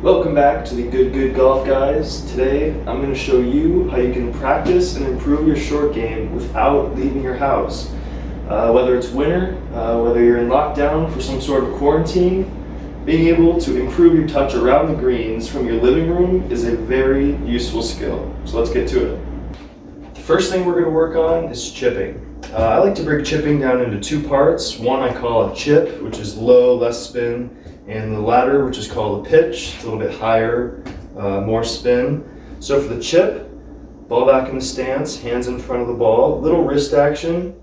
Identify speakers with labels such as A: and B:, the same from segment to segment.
A: Welcome back to the Good Golf Guys. Today I'm going to show you how you can practice and improve your short game without leaving your house. Whether it's winter, whether you're in lockdown for some sort of quarantine, being able to improve your touch around the greens from your living room is a very useful skill. So let's get to it. The first thing we're going to work on is chipping. I like to break chipping down into two parts. One I call a chip, which is low, less spin, and the latter, which is called a pitch. It's a little bit higher, more spin. So for the chip, ball back in the stance, hands in front of the ball, little wrist action.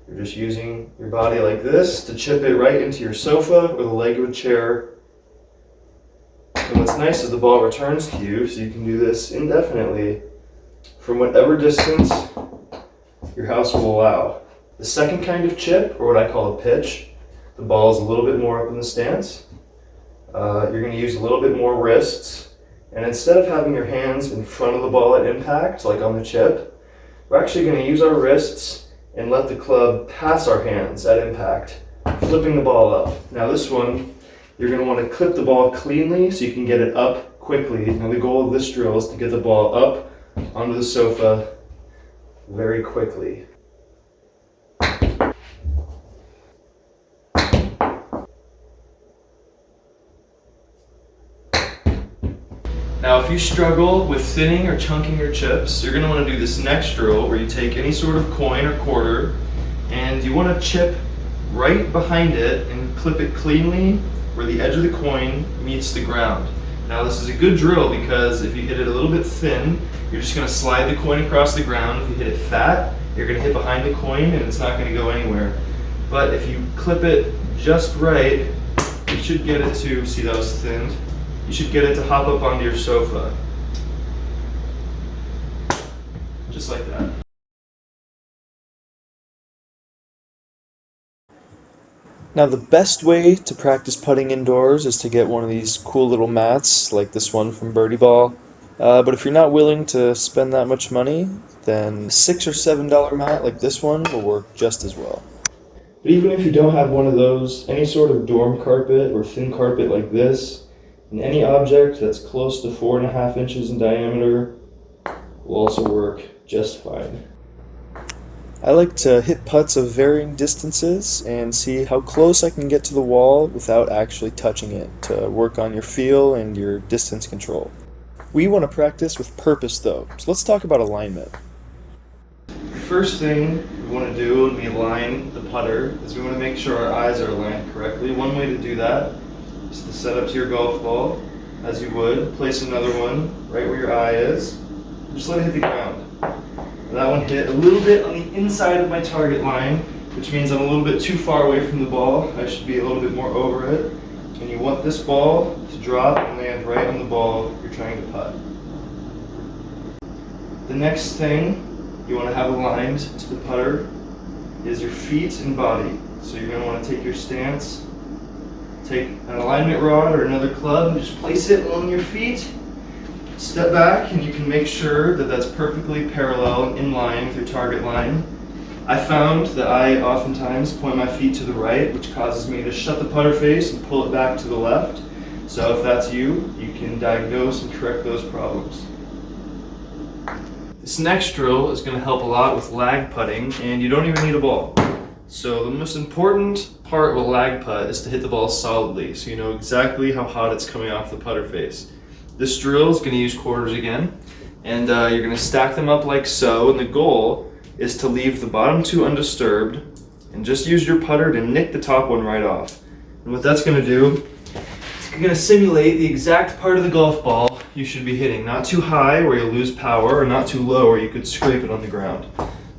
A: You're just using your body like this to chip it right into your sofa or the leg of a chair. And what's nice is the ball returns to you, so you can do this indefinitely from whatever distance your house will allow. The second kind of chip, or what I call a pitch, the ball is a little bit more up in the stance. You're going to use a little bit more wrists, and instead of having your hands in front of the ball at impact, like on the chip, we're actually going to use our wrists and let the club pass our hands at impact, flipping the ball up. Now this one, you're going to want to clip the ball cleanly so you can get it up quickly. Now the goal of this drill is to get the ball up onto the sofa very quickly. Now if you struggle with thinning or chunking your chips, you're going to want to do this next drill where you take any sort of coin or quarter and you want to chip right behind it and clip it cleanly where the edge of the coin meets the ground. Now this is a good drill because if you hit it a little bit thin, you're just going to slide the coin across the ground. If you hit it fat, you're going to hit behind the coin and it's not going to go anywhere. But if you clip it just right, you should get it to, see that was thinned? You should get it to hop up onto your sofa. Just like that. Now the best way to practice putting indoors is to get one of these cool little mats like this one from Birdie Ball. But if you're not willing to spend that much money, then a $6 or $7 mat like this one will work just as well. But even if you don't have one of those, any sort of dorm carpet or thin carpet like this, and any object that's close to 4.5 inches in diameter will also work just fine. I like to hit putts of varying distances and see how close I can get to the wall without actually touching it to work on your feel and your distance control. We want to practice with purpose though, so let's talk about alignment. The first thing we want to do when we align the putter is we want to make sure our eyes are aligned correctly. One way to do that is to set up to your golf ball as you would. Place another one right where your eye is. Just let it hit the ground. And that one hit a little bit on the inside of my target line, which means I'm a little bit too far away from the ball. I should be a little bit more over it. And you want this ball to drop and land right on the ball you're trying to putt. The next thing you want to have aligned to the putter is your feet and body. So you're going to want to take your stance, take an alignment rod or another club and just place it along your feet. Step back and you can make sure that that's perfectly parallel and in line with your target line. I found that I oftentimes point my feet to the right, which causes me to shut the putter face and pull it back to the left. So if that's you, you can diagnose and correct those problems. This next drill is going to help a lot with lag putting, and you don't even need a ball. So the most important part of a lag putt is to hit the ball solidly, so you know exactly how hot it's coming off the putter face. This drill is going to use quarters again, and you're going to stack them up like so, and the goal is to leave the bottom two undisturbed and just use your putter to nick the top one right off. And what that's going to do, it's going to simulate the exact part of the golf ball you should be hitting. Not too high where you'll lose power, or not too low where you could scrape it on the ground.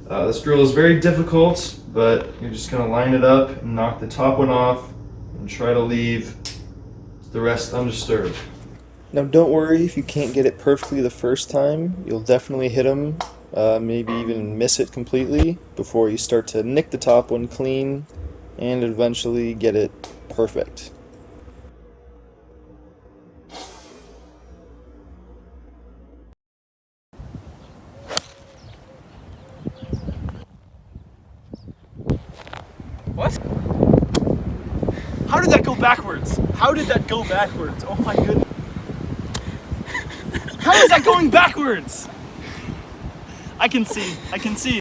A: This drill is very difficult, but you're just going to line it up and knock the top one off and try to leave the rest undisturbed. Now don't worry if you can't get it perfectly the first time. You'll definitely hit them, maybe even miss it completely before you start to nick the top one clean and eventually get it perfect.
B: What? How did that go backwards? How did that go backwards? Oh my goodness. How is that going backwards? I can see.